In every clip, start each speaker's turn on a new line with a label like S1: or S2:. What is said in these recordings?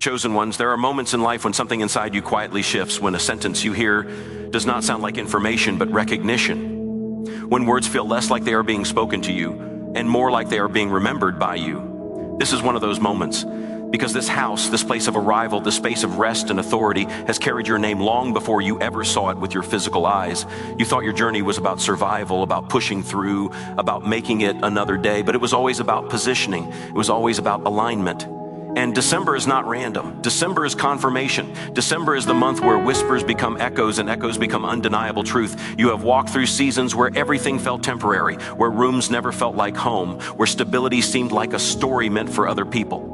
S1: Chosen ones, there are moments in life when something inside you quietly shifts, when a sentence you hear does not sound like information but recognition, when words feel less like they are being spoken to you and more like they are being remembered by you. This is one of those moments, because this house, this place of arrival, this space of rest and authority has carried your name long before you ever saw it with your physical eyes. You thought your journey was about survival, about pushing through, about making it another day, but it was always about positioning. It was always about alignment. And December is not random. December is confirmation. December is the month where whispers become echoes and echoes become undeniable truth. You have walked through seasons where everything felt temporary, where rooms never felt like home, where stability seemed like a story meant for other people.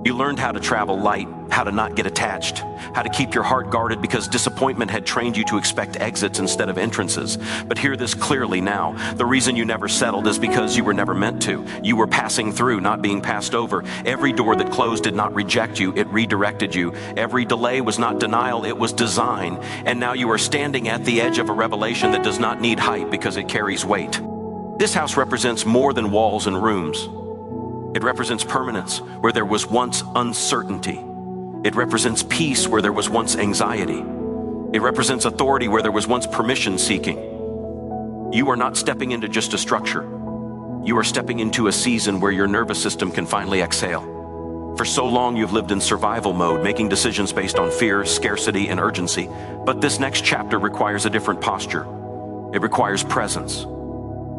S1: You learned how to travel light, how to not get attached, how to keep your heart guarded because disappointment had trained you to expect exits instead of entrances. But hear this clearly now. The reason you never settled is because you were never meant to. You were passing through, not being passed over. Every door that closed did not reject you, it redirected you. Every delay was not denial, it was design. And now you are standing at the edge of a revelation that does not need height because it carries weight. This house represents more than walls and rooms. It represents permanence where there was once uncertainty. It represents peace where there was once anxiety. It represents authority where there was once permission seeking. You are not stepping into just a structure. You are stepping into a season where your nervous system can finally exhale. For so long you've lived in survival mode, making decisions based on fear, scarcity, and urgency. But this next chapter requires a different posture. It requires presence.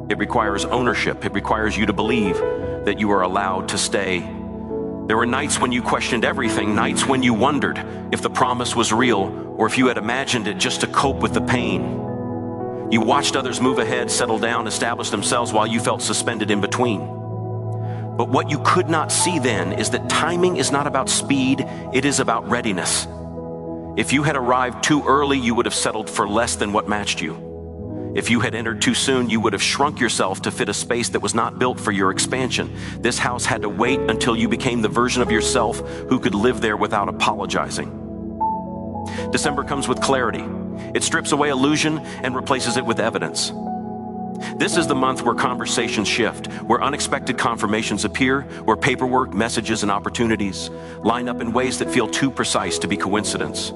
S1: It requires ownership. It requires you to believe that you are allowed to stay. There were nights when you questioned everything, nights when you wondered if the promise was real or if you had imagined it just to cope with the pain. You watched others move ahead, settle down, establish themselves while you felt suspended in between. But what you could not see then is that timing is not about speed, it is about readiness. If you had arrived too early, you would have settled for less than what matched you. If you had entered too soon, you would have shrunk yourself to fit a space that was not built for your expansion. This house had to wait until you became the version of yourself who could live there without apologizing. December comes with clarity. It strips away illusion and replaces it with evidence. This is the month where conversations shift, where unexpected confirmations appear, where paperwork, messages, and opportunities line up in ways that feel too precise to be coincidence.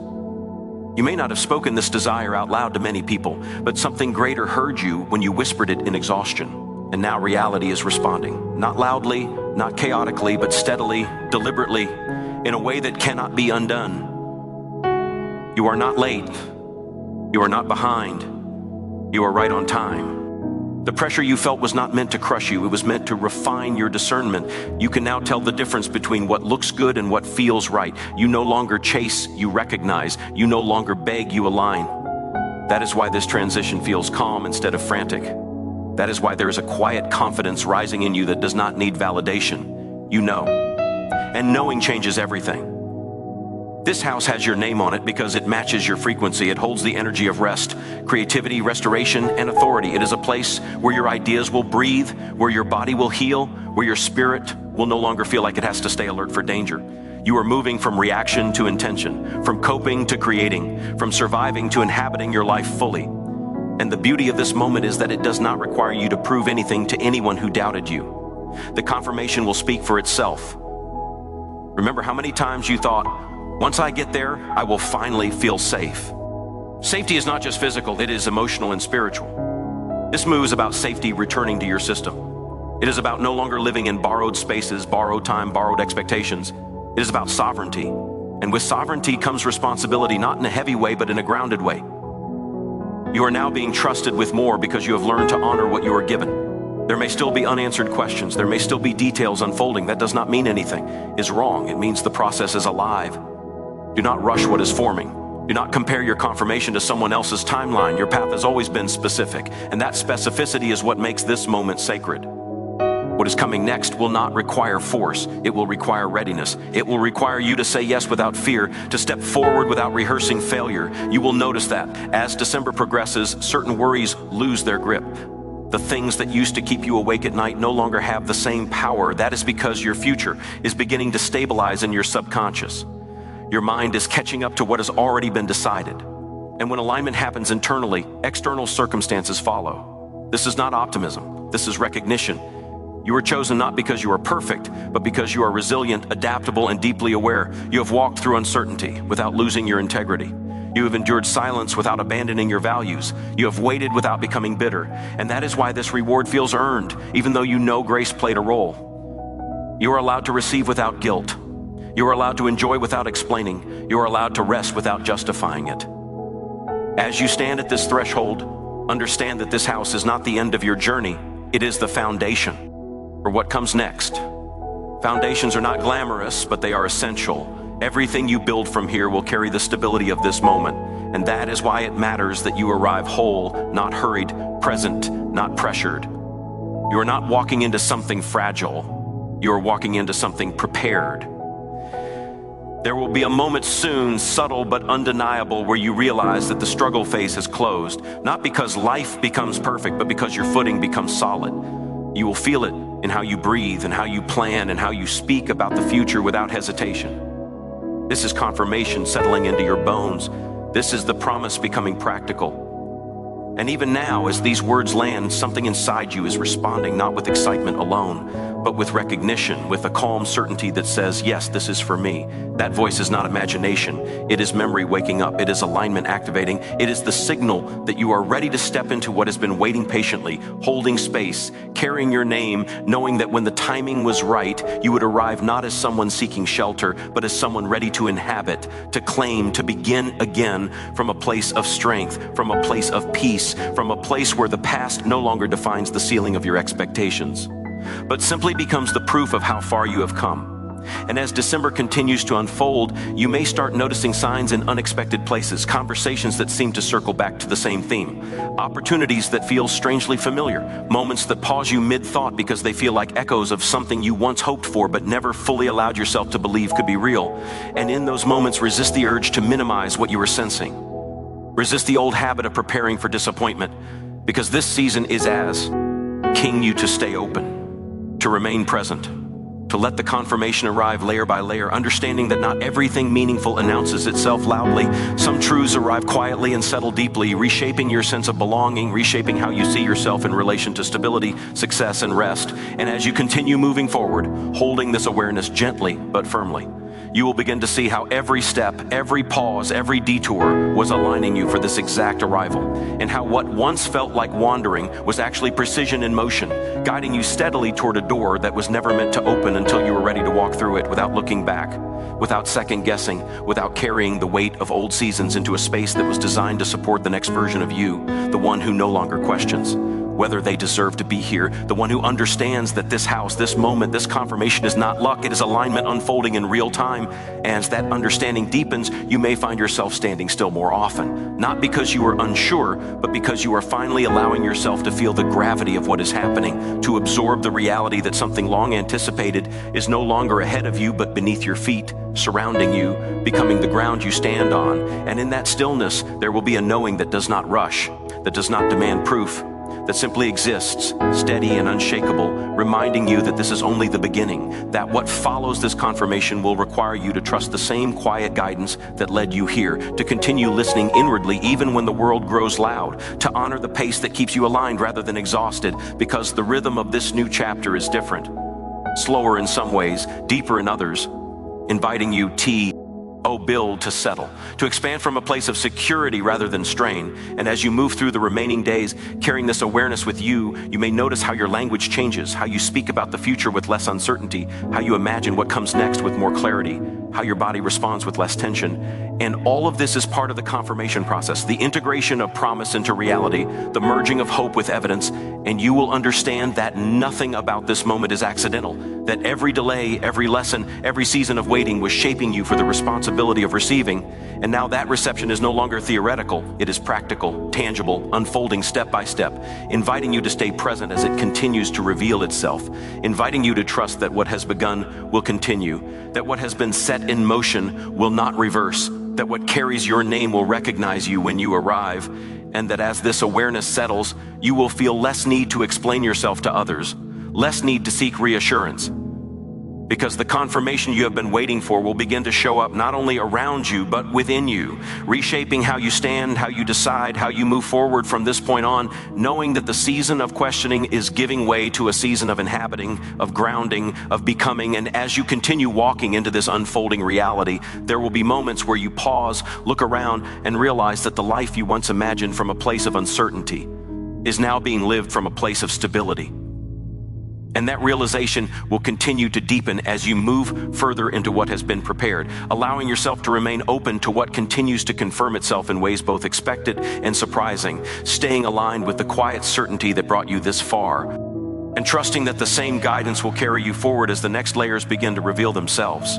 S1: You may not have spoken this desire out loud to many people, but something greater heard you when you whispered it in exhaustion. And now reality is responding, not loudly, not chaotically, but steadily, deliberately, in a way that cannot be undone. You are not late. You are not behind. You are right on time. The pressure you felt was not meant to crush you. It was meant to refine your discernment. You can now tell the difference between what looks good and what feels right. You no longer chase, you recognize. You no longer beg, you align. That is why this transition feels calm instead of frantic. That is why there is a quiet confidence rising in you that does not need validation. You know. And knowing changes everything. This house has your name on it because it matches your frequency. It holds the energy of rest, creativity, restoration, and authority. It is a place where your ideas will breathe, where your body will heal, where your spirit will no longer feel like it has to stay alert for danger. You are moving from reaction to intention, from coping to creating, from surviving to inhabiting your life fully. And the beauty of this moment is that it does not require you to prove anything to anyone who doubted you. The confirmation will speak for itself. Remember how many times you thought, once I get there, I will finally feel safe. Safety is not just physical, it is emotional and spiritual. This move is about safety returning to your system. It is about no longer living in borrowed spaces, borrowed time, borrowed expectations. It is about sovereignty. And with sovereignty comes responsibility, not in a heavy way, but in a grounded way. You are now being trusted with more because you have learned to honor what you are given. There may still be unanswered questions. There may still be details unfolding. That does not mean anything is wrong. It means the process is alive. Do not rush what is forming. Do not compare your confirmation to someone else's timeline. Your path has always been specific, and that specificity is what makes this moment sacred. What is coming next will not require force. It will require readiness. It will require you to say yes without fear, to step forward without rehearsing failure. You will notice that as December progresses, certain worries lose their grip. The things that used to keep you awake at night no longer have the same power. That is because your future is beginning to stabilize in your subconscious. Your mind is catching up to what has already been decided. And when alignment happens internally, external circumstances follow. This is not optimism. This is recognition. You were chosen not because you are perfect, but because you are resilient, adaptable, and deeply aware. You have walked through uncertainty without losing your integrity. You have endured silence without abandoning your values. You have waited without becoming bitter. And that is why this reward feels earned, even though you know grace played a role. You are allowed to receive without guilt. You are allowed to enjoy without explaining. You are allowed to rest without justifying it. As you stand at this threshold, understand that this house is not the end of your journey. It is the foundation for what comes next. Foundations are not glamorous, but they are essential. Everything you build from here will carry the stability of this moment. And that is why it matters that you arrive whole, not hurried, present, not pressured. You are not walking into something fragile. You are walking into something prepared. There will be a moment soon, subtle but undeniable, where you realize that the struggle phase has closed, not because life becomes perfect, but because your footing becomes solid. You will feel it in how you breathe and how you plan and how you speak about the future without hesitation. This is confirmation settling into your bones. This is the promise becoming practical. And even now, as these words land, something inside you is responding, not with excitement alone, but with recognition, with a calm certainty that says, yes, this is for me. That voice is not imagination. It is memory waking up. It is alignment activating. It is the signal that you are ready to step into what has been waiting patiently, holding space, carrying your name, knowing that when the timing was right, you would arrive not as someone seeking shelter, but as someone ready to inhabit, to claim, to begin again from a place of strength, from a place of peace, from a place where the past no longer defines the ceiling of your expectations, but simply becomes the proof of how far you have come. And as December continues to unfold, you may start noticing signs in unexpected places, conversations that seem to circle back to the same theme, opportunities that feel strangely familiar, moments that pause you mid-thought because they feel like echoes of something you once hoped for but never fully allowed yourself to believe could be real. And in those moments, resist the urge to minimize what you are sensing. Resist the old habit of preparing for disappointment, because this season is asking you to stay open, to remain present, to let the confirmation arrive layer by layer, understanding that not everything meaningful announces itself loudly. Some truths arrive quietly and settle deeply, reshaping your sense of belonging, reshaping how you see yourself in relation to stability, success, and rest. And as you continue moving forward, holding this awareness gently but firmly, you will begin to see how every step, every pause, every detour was aligning you for this exact arrival, and how what once felt like wandering was actually precision in motion, guiding you steadily toward a door that was never meant to open until you were ready to walk through it without looking back, without second guessing, without carrying the weight of old seasons into a space that was designed to support the next version of you, the one who no longer questions whether they deserve to be here, the one who understands that this house, this moment, this confirmation is not luck, it is alignment unfolding in real time. And as that understanding deepens, you may find yourself standing still more often, not because you are unsure, but because you are finally allowing yourself to feel the gravity of what is happening, to absorb the reality that something long anticipated is no longer ahead of you, but beneath your feet, surrounding you, becoming the ground you stand on. And in that stillness, there will be a knowing that does not rush, that does not demand proof, that simply exists, steady and unshakable, reminding you that this is only the beginning, that what follows this confirmation will require you to trust the same quiet guidance that led you here, to continue listening inwardly even when the world grows loud, to honor the pace that keeps you aligned rather than exhausted, because the rhythm of this new chapter is different, slower in some ways, deeper in others, inviting you build to settle, to expand from a place of security rather than strain. And as you move through the remaining days, carrying this awareness with you, you may notice how your language changes, how you speak about the future with less uncertainty, how you imagine what comes next with more clarity, how your body responds with less tension. And all of this is part of the confirmation process, the integration of promise into reality, the merging of hope with evidence, and you will understand that nothing about this moment is accidental, that every delay, every lesson, every season of waiting was shaping you for the responsibility of receiving. And now that reception is no longer theoretical, it is practical, tangible, unfolding step by step, inviting you to stay present as it continues to reveal itself, inviting you to trust that what has begun will continue, that what has been set in motion will not reverse, that what carries your name will recognize you when you arrive, and that as this awareness settles, you will feel less need to explain yourself to others, less need to seek reassurance, Because the confirmation you have been waiting for will begin to show up not only around you, but within you, reshaping how you stand, how you decide, how you move forward from this point on, knowing that the season of questioning is giving way to a season of inhabiting, of grounding, of becoming. And as you continue walking into this unfolding reality, there will be moments where you pause, look around, and realize that the life you once imagined from a place of uncertainty is now being lived from a place of stability. And that realization will continue to deepen as you move further into what has been prepared, allowing yourself to remain open to what continues to confirm itself in ways both expected and surprising, staying aligned with the quiet certainty that brought you this far, and trusting that the same guidance will carry you forward as the next layers begin to reveal themselves.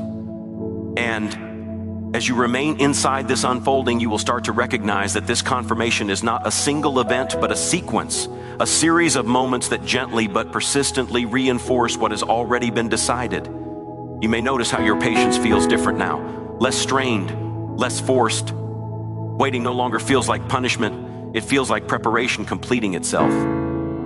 S1: And as you remain inside this unfolding, you will start to recognize that this confirmation is not a single event, but a sequence, a series of moments that gently but persistently reinforce what has already been decided. You may notice how your patience feels different now, less strained, less forced. Waiting no longer feels like punishment, it feels like preparation completing itself.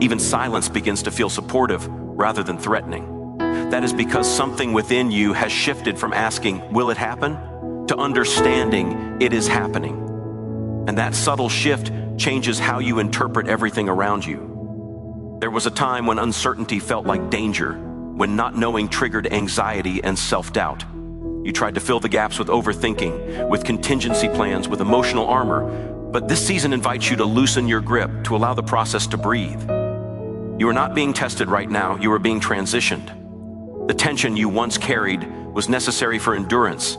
S1: Even silence begins to feel supportive rather than threatening. That is because something within you has shifted from asking, "Will it happen?" to understanding it is happening. And that subtle shift changes how you interpret everything around you. There was a time when uncertainty felt like danger, when not knowing triggered anxiety and self-doubt. You tried to fill the gaps with overthinking, with contingency plans, with emotional armor. But this season invites you to loosen your grip, to allow the process to breathe. You are not being tested right now, you are being transitioned. The tension you once carried was necessary for endurance,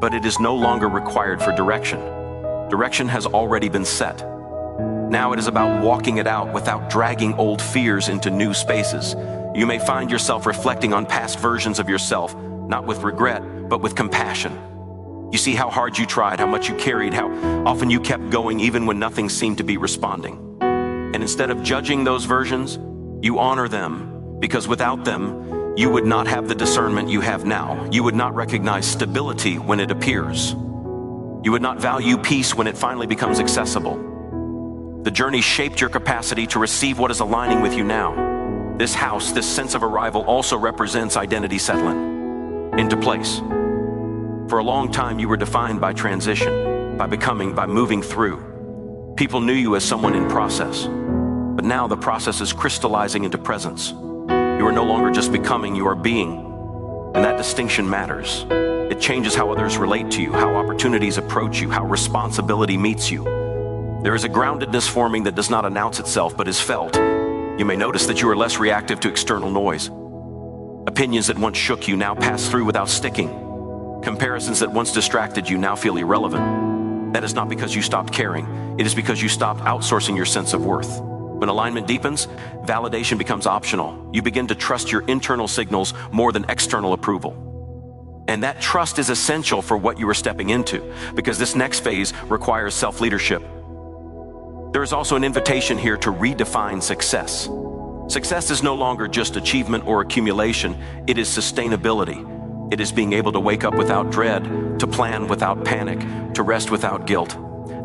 S1: but it is no longer required for direction. Direction has already been set. Now it is about walking it out without dragging old fears into new spaces. You may find yourself reflecting on past versions of yourself, not with regret, but with compassion. You see how hard you tried, how much you carried, how often you kept going even when nothing seemed to be responding. And instead of judging those versions, you honor them, because without them, you would not have the discernment you have now. You would not recognize stability when it appears. You would not value peace when it finally becomes accessible. The journey shaped your capacity to receive what is aligning with you now. This house, this sense of arrival, also represents identity settling into place. For a long time, you were defined by transition, by becoming, by moving through. People knew you as someone in process, but now the process is crystallizing into presence. You are no longer just becoming, you are being. And that distinction matters. It changes how others relate to you, how opportunities approach you, how responsibility meets you. There is a groundedness forming that does not announce itself, but is felt. You may notice that you are less reactive to external noise. Opinions that once shook you now pass through without sticking. Comparisons that once distracted you now feel irrelevant. That is not because you stopped caring. It is because you stopped outsourcing your sense of worth. When alignment deepens, validation becomes optional. You begin to trust your internal signals more than external approval. And that trust is essential for what you are stepping into, because this next phase requires self-leadership. There is also an invitation here to redefine success. Success is no longer just achievement or accumulation, it is sustainability. It is being able to wake up without dread, to plan without panic, to rest without guilt.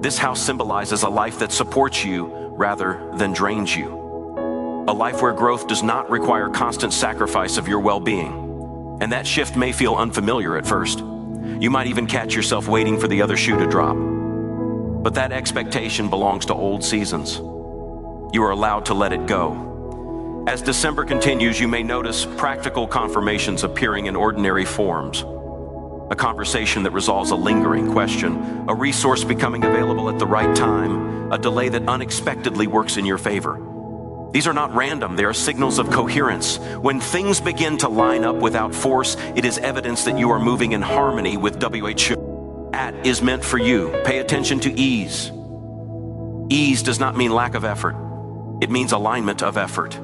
S1: This house symbolizes a life that supports you rather than drains you. A life where growth does not require constant sacrifice of your well-being. And that shift may feel unfamiliar at first. You might even catch yourself waiting for the other shoe to drop. But that expectation belongs to old seasons. You are allowed to let it go. As December continues, you may notice practical confirmations appearing in ordinary forms. A conversation that resolves a lingering question, a resource becoming available at the right time, a delay that unexpectedly works in your favor. These are not random, they are signals of coherence. When things begin to line up without force, it is evidence that you are moving in harmony with WHO. That is meant for you. Pay attention to ease. Ease does not mean lack of effort. It means alignment of effort.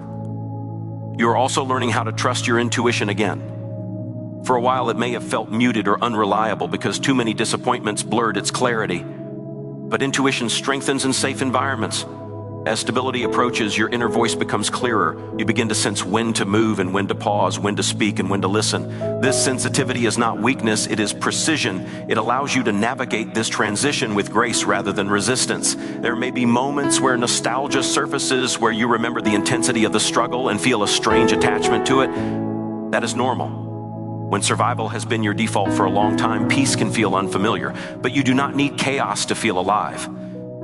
S1: You are also learning how to trust your intuition again. For a while, it may have felt muted or unreliable because too many disappointments blurred its clarity. But intuition strengthens in safe environments. As stability approaches, your inner voice becomes clearer. You begin to sense when to move and when to pause, when to speak and when to listen. This sensitivity is not weakness, it is precision. It allows you to navigate this transition with grace rather than resistance. There may be moments where nostalgia surfaces, where you remember the intensity of the struggle and feel a strange attachment to it. That is normal. When survival has been your default for a long time, peace can feel unfamiliar, but you do not need chaos to feel alive.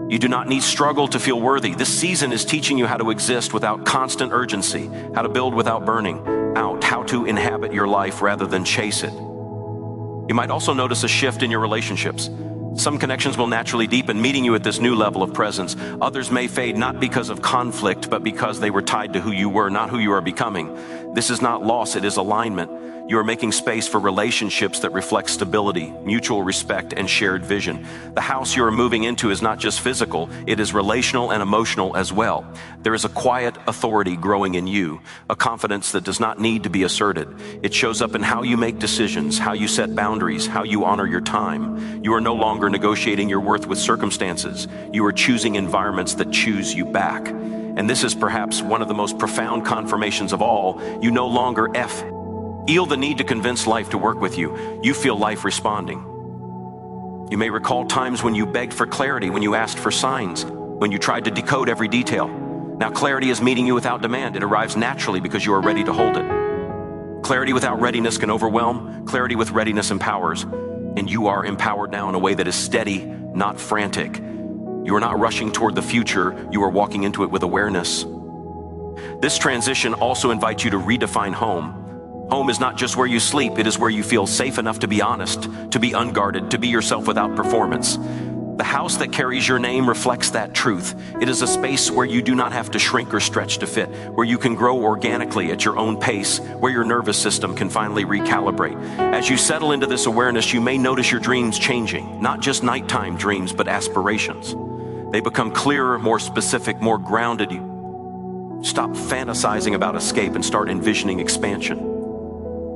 S1: You do not need struggle to feel worthy. This season is teaching you how to exist without constant urgency, how to build without burning out, how to inhabit your life rather than chase it. You might also notice a shift in your relationships. Some connections will naturally deepen, meeting you at this new level of presence. Others may fade not because of conflict, but because they were tied to who you were, not who you are becoming. This is not loss, it is alignment. You are making space for relationships that reflect stability, mutual respect, and shared vision. The house you are moving into is not just physical, it is relational and emotional as well. There is a quiet authority growing in you, a confidence that does not need to be asserted. It shows up in how you make decisions, how you set boundaries, how you honor your time. You are no longer negotiating your worth with circumstances. You are choosing environments that choose you back. And this is perhaps one of the most profound confirmations of all. You no longer feel the need to convince life to work with you. You feel life responding. You may recall times when you begged for clarity, when you asked for signs, when you tried to decode every detail. Now clarity is meeting you without demand. It arrives naturally because you are ready to hold it. Clarity without readiness can overwhelm. Clarity with readiness empowers. And you are empowered now in a way that is steady, not frantic. You are not rushing toward the future. You are walking into it with awareness. This transition also invites you to redefine home. Home is not just where you sleep, it is where you feel safe enough to be honest, to be unguarded, to be yourself without performance. The house that carries your name reflects that truth. It is a space where you do not have to shrink or stretch to fit, where you can grow organically at your own pace, where your nervous system can finally recalibrate. As you settle into this awareness, you may notice your dreams changing, not just nighttime dreams, but aspirations. They become clearer, more specific, more grounded. You stop fantasizing about escape and start envisioning expansion.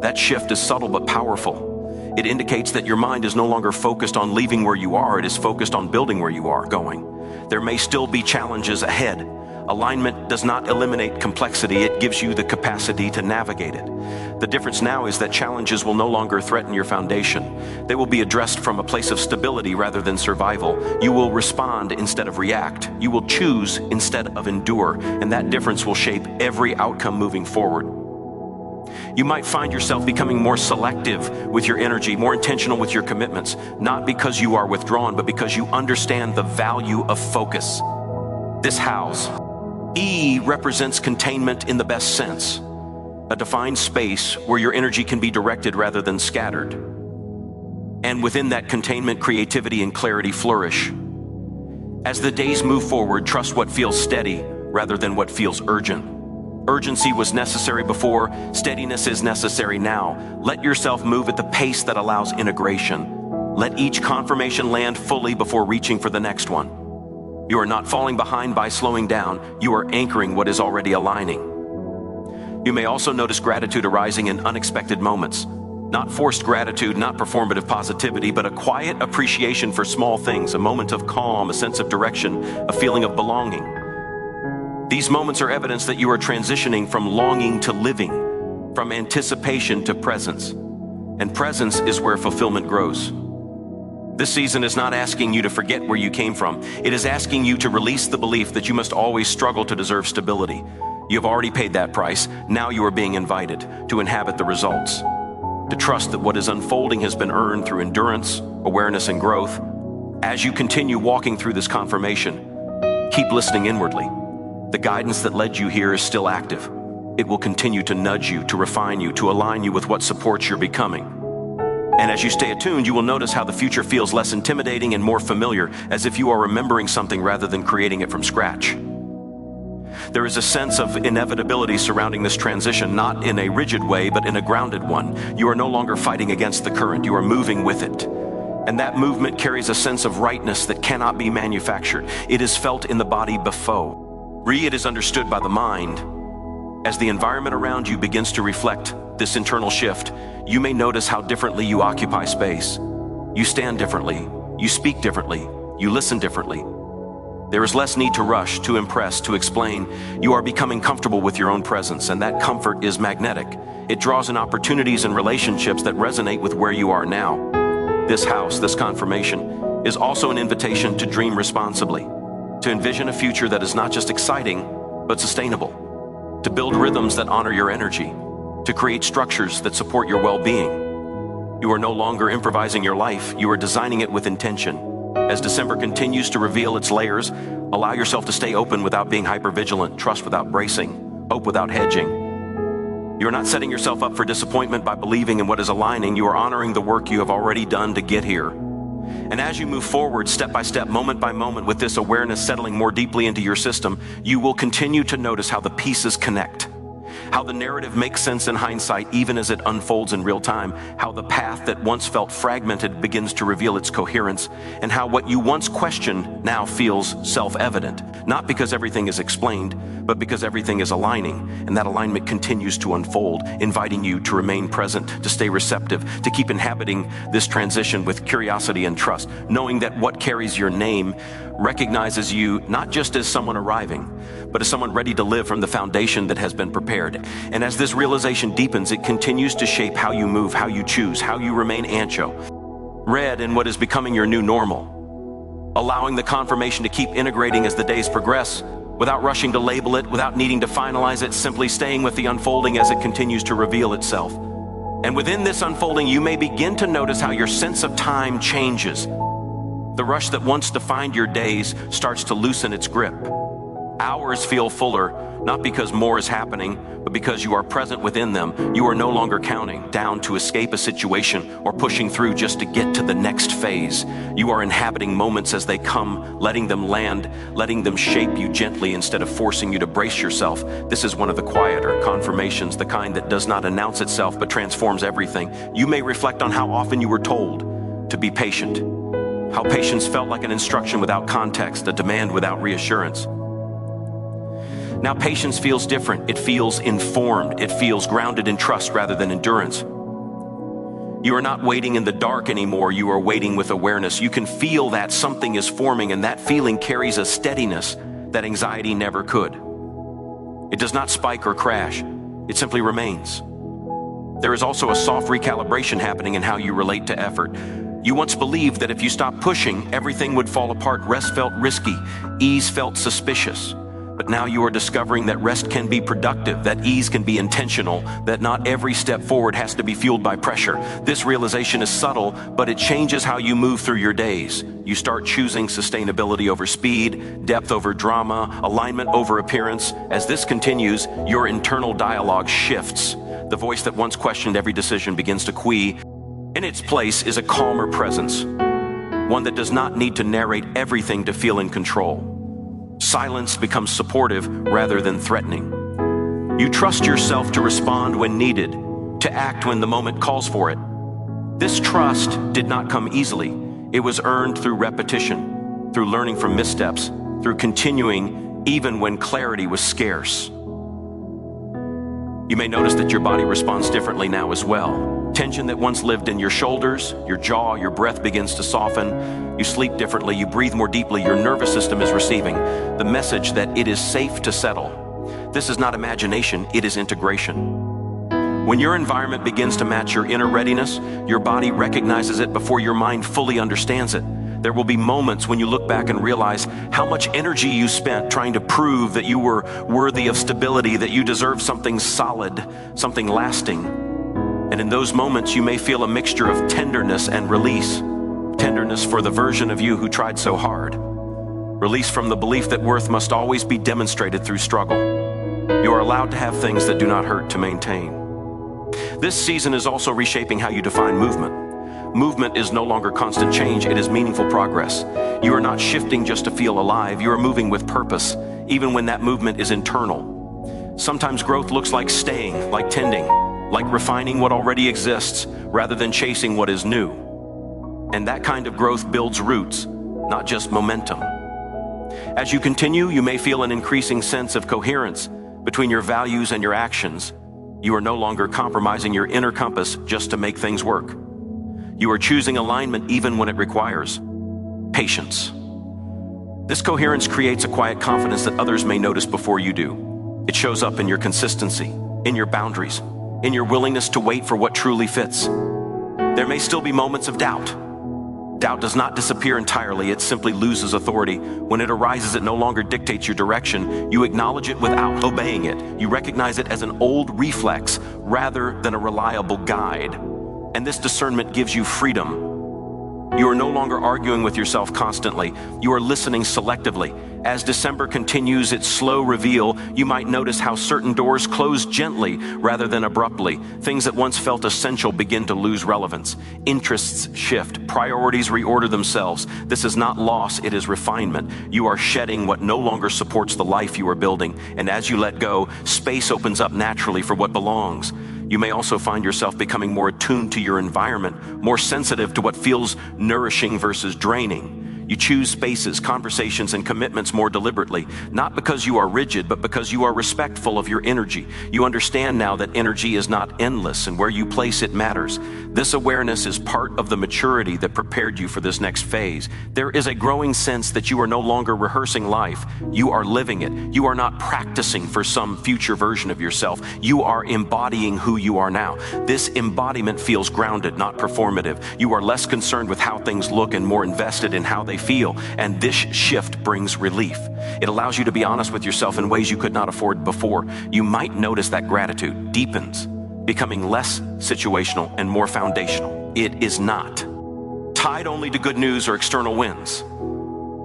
S1: That shift is subtle but powerful. It indicates that your mind is no longer focused on leaving where you are, it is focused on building where you are going. There may still be challenges ahead. Alignment does not eliminate complexity, it gives you the capacity to navigate it. The difference now is that challenges will no longer threaten your foundation. They will be addressed from a place of stability rather than survival. You will respond instead of react. You will choose instead of endure, and that difference will shape every outcome moving forward. You might find yourself becoming more selective with your energy, more intentional with your commitments, not because you are withdrawn, but because you understand the value of focus. This house, E, represents containment in the best sense, a defined space where your energy can be directed rather than scattered. And within that containment, creativity and clarity flourish. As the days move forward, trust what feels steady rather than what feels urgent. Urgency was necessary before, steadiness is necessary now. Let yourself move at the pace that allows integration. Let each confirmation land fully before reaching for the next one. You are not falling behind by slowing down, you are anchoring what is already aligning. You may also notice gratitude arising in unexpected moments. Not forced gratitude, not performative positivity, but a quiet appreciation for small things, a moment of calm, a sense of direction, a feeling of belonging. These moments are evidence that you are transitioning from longing to living, from anticipation to presence. And presence is where fulfillment grows. This season is not asking you to forget where you came from. It is asking you to release the belief that you must always struggle to deserve stability. You have already paid that price. Now you are being invited to inhabit the results, to trust that what is unfolding has been earned through endurance, awareness, and growth. As you continue walking through this confirmation, keep listening inwardly. The guidance that led you here is still active. It will continue to nudge you, to refine you, to align you with what supports your becoming. And as you stay attuned, you will notice how the future feels less intimidating and more familiar, as if you are remembering something rather than creating it from scratch. There is a sense of inevitability surrounding this transition, not in a rigid way, but in a grounded one. You are no longer fighting against the current, you are moving with it. And that movement carries a sense of rightness that cannot be manufactured. It is felt in the body before. It is understood by the mind. As the environment around you begins to reflect this internal shift, you may notice how differently you occupy space. You stand differently, you speak differently, you listen differently. There is less need to rush, to impress, to explain. You are becoming comfortable with your own presence, and that comfort is magnetic. It draws in opportunities and relationships that resonate with where you are now. This house, this confirmation, is also an invitation to dream responsibly, to envision a future that is not just exciting, but sustainable, to build rhythms that honor your energy, to create structures that support your well-being. You are no longer improvising your life, you are designing it with intention. As December continues to reveal its layers, allow yourself to stay open without being hypervigilant, trust without bracing, hope without hedging. You are not setting yourself up for disappointment by believing in what is aligning. You are honoring the work you have already done to get here. And as you move forward, step by step, moment by moment, with this awareness settling more deeply into your system, you will continue to notice how the pieces connect, how the narrative makes sense in hindsight even as it unfolds in real time, how the path that once felt fragmented begins to reveal its coherence, and how what you once questioned now feels self-evident, not because everything is explained, but because everything is aligning, and that alignment continues to unfold, inviting you to remain present, to stay receptive, to keep inhabiting this transition with curiosity and trust, knowing that what carries your name recognizes you not just as someone arriving, but as someone ready to live from the foundation that has been prepared. And as this realization deepens, it continues to shape how you move, how you choose, how you remain ancho, read in what is becoming your new normal, allowing the confirmation to keep integrating as the days progress, without rushing to label it, without needing to finalize it, simply staying with the unfolding as it continues to reveal itself. And within this unfolding, you may begin to notice how your sense of time changes. The rush that once defined your days starts to loosen its grip. Hours feel fuller, not because more is happening, but because you are present within them. You are no longer counting down to escape a situation or pushing through just to get to the next phase. You are inhabiting moments as they come, letting them land, letting them shape you gently instead of forcing you to brace yourself. This is one of the quieter confirmations, the kind that does not announce itself but transforms everything. You may reflect on how often you were told to be patient, how patience felt like an instruction without context, a demand without reassurance. Now patience feels different. It feels informed. It feels grounded in trust rather than endurance. You are not waiting in the dark anymore. You are waiting with awareness. You can feel that something is forming, and that feeling carries a steadiness that anxiety never could. It does not spike or crash. It simply remains. There is also a soft recalibration happening in how you relate to effort. You once believed that if you stopped pushing, everything would fall apart. Rest felt risky. Ease felt suspicious. But now you are discovering that rest can be productive, that ease can be intentional, that not every step forward has to be fueled by pressure. This realization is subtle, but it changes how you move through your days. You start choosing sustainability over speed, depth over drama, alignment over appearance. As this continues, your internal dialogue shifts. The voice that once questioned every decision begins to quee. In its place is a calmer presence, one that does not need to narrate everything to feel in control. Silence becomes supportive rather than threatening. You trust yourself to respond when needed, to act when the moment calls for it. This trust did not come easily. It was earned through repetition, through learning from missteps, through continuing even when clarity was scarce. You may notice that your body responds differently now as well. Tension that once lived in your shoulders, your jaw, your breath begins to soften. You sleep differently, you breathe more deeply, your nervous system is receiving the message that it is safe to settle. This is not imagination, it is integration. When your environment begins to match your inner readiness, your body recognizes it before your mind fully understands it. There will be moments when you look back and realize how much energy you spent trying to prove that you were worthy of stability, that you deserve something solid, something lasting. And in those moments, you may feel a mixture of tenderness and release. Tenderness for the version of you who tried so hard. Release from the belief that worth must always be demonstrated through struggle. You are allowed to have things that do not hurt to maintain. This season is also reshaping how you define movement. Movement is no longer constant change, it is meaningful progress. You are not shifting just to feel alive, you are moving with purpose, even when that movement is internal. Sometimes growth looks like staying, like tending, like refining what already exists rather than chasing what is new. And that kind of growth builds roots, not just momentum. As you continue, you may feel an increasing sense of coherence between your values and your actions. You are no longer compromising your inner compass just to make things work. You are choosing alignment even when it requires patience. This coherence creates a quiet confidence that others may notice before you do. It shows up in your consistency, in your boundaries, in your willingness to wait for what truly fits. There may still be moments of doubt. Doubt does not disappear entirely, it simply loses authority. When it arises, it no longer dictates your direction. You acknowledge it without obeying it. You recognize it as an old reflex rather than a reliable guide. And this discernment gives you freedom. You are no longer arguing with yourself constantly. You are listening selectively. As December continues its slow reveal, you might notice how certain doors close gently rather than abruptly. Things that once felt essential begin to lose relevance. Interests shift. Priorities reorder themselves. This is not loss, it is refinement. You are shedding what no longer supports the life you are building. And as you let go, space opens up naturally for what belongs. You may also find yourself becoming more attuned to your environment, more sensitive to what feels nourishing versus draining. You choose spaces, conversations, and commitments more deliberately, not because you are rigid, but because you are respectful of your energy. You understand now that energy is not endless, and where you place it matters. This awareness is part of the maturity that prepared you for this next phase. There is a growing sense that you are no longer rehearsing life. You are living it. You are not practicing for some future version of yourself. You are embodying who you are now. This embodiment feels grounded, not performative. You are less concerned with how things look and more invested in how they feel, and this shift brings relief. It allows you to be honest with yourself in ways you could not afford before. You might notice that gratitude deepens, becoming less situational and more foundational. It is not tied only to good news or external wins.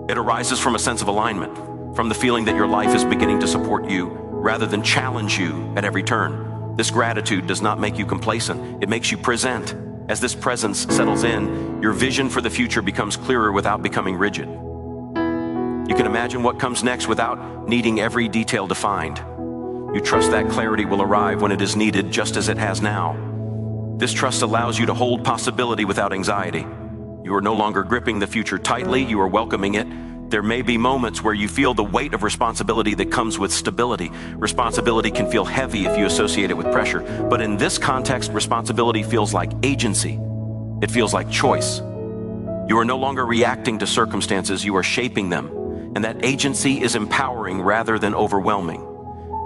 S1: It arises from a sense of alignment, from the feeling that your life is beginning to support you rather than challenge you at every turn. This gratitude does not make you complacent, it makes you present. As this presence settles in, your vision for the future becomes clearer without becoming rigid. You can imagine what comes next without needing every detail defined. You trust that clarity will arrive when it is needed, just as it has now. This trust allows you to hold possibility without anxiety. You are no longer gripping the future tightly, you are welcoming it. There may be moments where you feel the weight of responsibility that comes with stability. Responsibility can feel heavy if you associate it with pressure, but in this context, responsibility feels like agency. It feels like choice. You are no longer reacting to circumstances, you are shaping them, and that agency is empowering rather than overwhelming.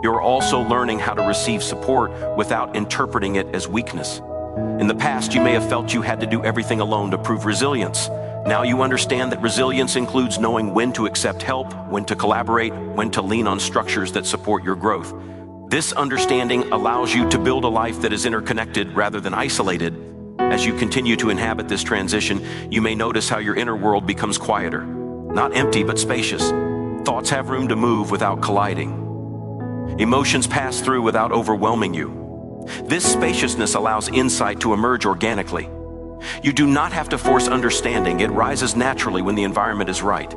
S1: You are also learning how to receive support without interpreting it as weakness. In the past, you may have felt you had to do everything alone to prove resilience. Now you understand that resilience includes knowing when to accept help, when to collaborate, when to lean on structures that support your growth. This understanding allows you to build a life that is interconnected rather than isolated. As you continue to inhabit this transition, you may notice how your inner world becomes quieter, not empty but spacious. Thoughts have room to move without colliding. Emotions pass through without overwhelming you. This spaciousness allows insight to emerge organically. You do not have to force understanding. It rises naturally when the environment is right.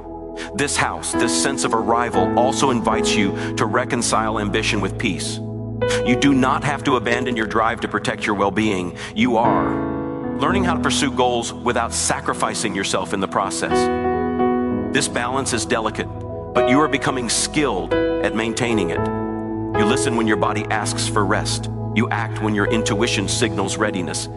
S1: This house, this sense of arrival, also invites you to reconcile ambition with peace. You do not have to abandon your drive to protect your well-being. You are learning how to pursue goals without sacrificing yourself in the process. This balance is delicate, but you are becoming skilled at maintaining it. You listen when your body asks for rest. You act when your intuition signals readiness.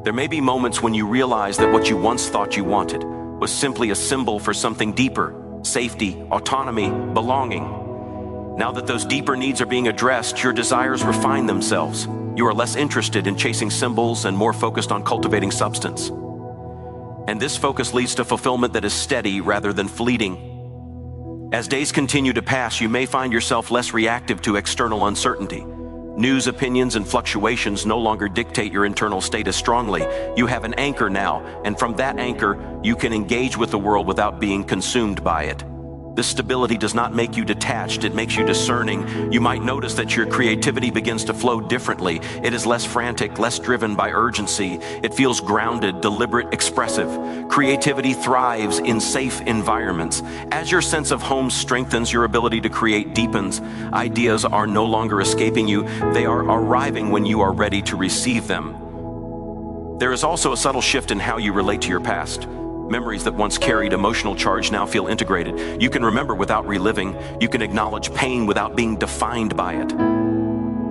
S1: There may be moments when you realize that what you once thought you wanted was simply a symbol for something deeper: safety, autonomy, belonging. Now that those deeper needs are being addressed, your desires refine themselves. You are less interested in chasing symbols and more focused on cultivating substance. And this focus leads to fulfillment that is steady rather than fleeting. As days continue to pass, you may find yourself less reactive to external uncertainty. News, opinions, and fluctuations no longer dictate your internal state as strongly. You have an anchor now, and from that anchor, you can engage with the world without being consumed by it. This stability does not make you detached, it makes you discerning. You might notice that your creativity begins to flow differently. It is less frantic, less driven by urgency. It feels grounded, deliberate, expressive. Creativity thrives in safe environments. As your sense of home strengthens, your ability to create deepens. Ideas are no longer escaping you. They are arriving when you are ready to receive them. There is also a subtle shift in how you relate to your past. Memories that once carried emotional charge now feel integrated. You can remember without reliving. You can acknowledge pain without being defined by it.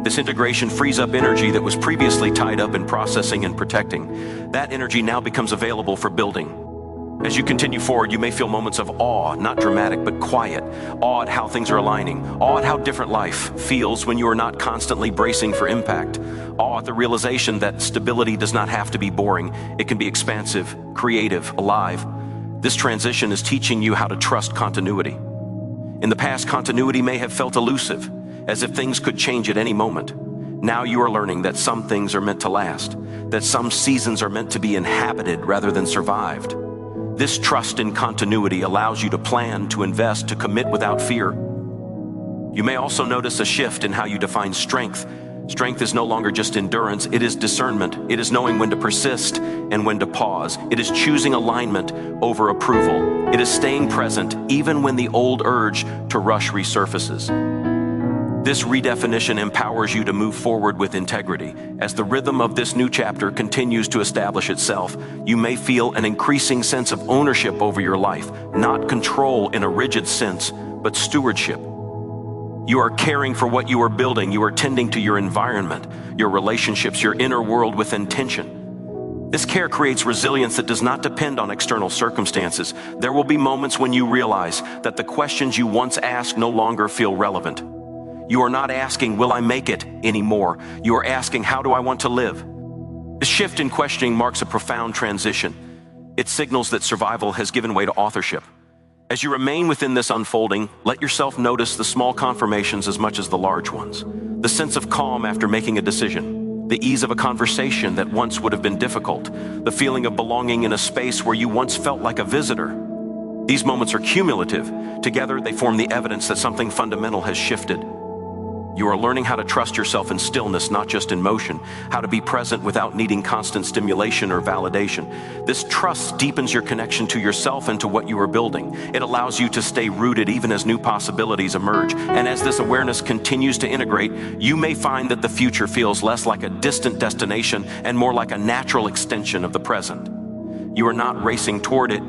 S1: This integration frees up energy that was previously tied up in processing and protecting. That energy now becomes available for building. As you continue forward, you may feel moments of awe, not dramatic, but quiet. Awe at how things are aligning. Awe at how different life feels when you are not constantly bracing for impact. Awe at the realization that stability does not have to be boring. It can be expansive, creative, alive. This transition is teaching you how to trust continuity. In the past, continuity may have felt elusive, as if things could change at any moment. Now you are learning that some things are meant to last, that some seasons are meant to be inhabited rather than survived. This trust in continuity allows you to plan, to invest, to commit without fear. You may also notice a shift in how you define strength. Strength is no longer just endurance, it is discernment. It is knowing when to persist and when to pause. It is choosing alignment over approval. It is staying present even when the old urge to rush resurfaces. This redefinition empowers you to move forward with integrity. As the rhythm of this new chapter continues to establish itself, you may feel an increasing sense of ownership over your life, not control in a rigid sense, but stewardship. You are caring for what you are building. You are tending to your environment, your relationships, your inner world with intention. This care creates resilience that does not depend on external circumstances. There will be moments when you realize that the questions you once asked no longer feel relevant. You are not asking, will I make it, anymore. You are asking, how do I want to live? This shift in questioning marks a profound transition. It signals that survival has given way to authorship. As you remain within this unfolding, let yourself notice the small confirmations as much as the large ones. The sense of calm after making a decision, the ease of a conversation that once would have been difficult, the feeling of belonging in a space where you once felt like a visitor. These moments are cumulative. Together, they form the evidence that something fundamental has shifted. You are learning how to trust yourself in stillness, not just in motion, how to be present without needing constant stimulation or validation. This trust deepens your connection to yourself and to what you are building. It allows you to stay rooted even as new possibilities emerge. And as this awareness continues to integrate, you may find that the future feels less like a distant destination and more like a natural extension of the present. You are not racing toward it,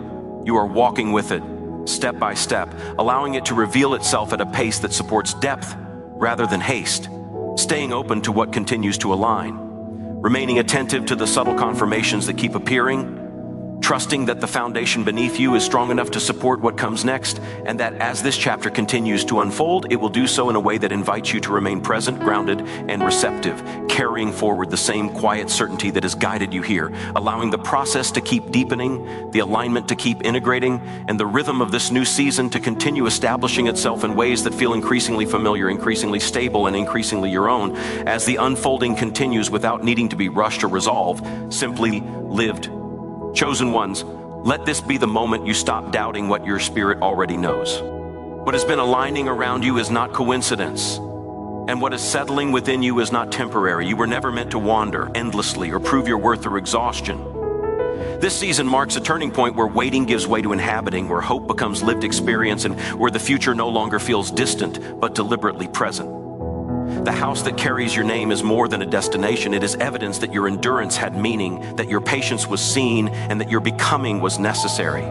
S1: you are walking with it, step by step, allowing it to reveal itself at a pace that supports depth rather than haste, staying open to what continues to align, remaining attentive to the subtle confirmations that keep appearing, trusting that the foundation beneath you is strong enough to support what comes next, and that as this chapter continues to unfold, it will do so in a way that invites you to remain present, grounded, and receptive, carrying forward the same quiet certainty that has guided you here, allowing the process to keep deepening, the alignment to keep integrating, and the rhythm of this new season to continue establishing itself in ways that feel increasingly familiar, increasingly stable, and increasingly your own, as the unfolding continues without needing to be rushed or resolved, simply lived. Chosen ones, let this be the moment you stop doubting what your spirit already knows. What has been aligning around you is not coincidence, and what is settling within you is not temporary. You were never meant to wander endlessly or prove your worth through exhaustion. This season marks a turning point where waiting gives way to inhabiting, where hope becomes lived experience, and where the future no longer feels distant, but deliberately present. The house that carries your name is more than a destination. It is evidence that your endurance had meaning, that your patience was seen, and that your becoming was necessary.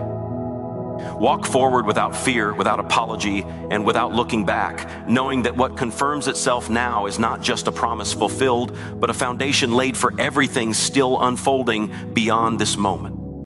S1: Walk forward without fear, without apology, and without looking back, knowing that what confirms itself now is not just a promise fulfilled, but a foundation laid for everything still unfolding beyond this moment.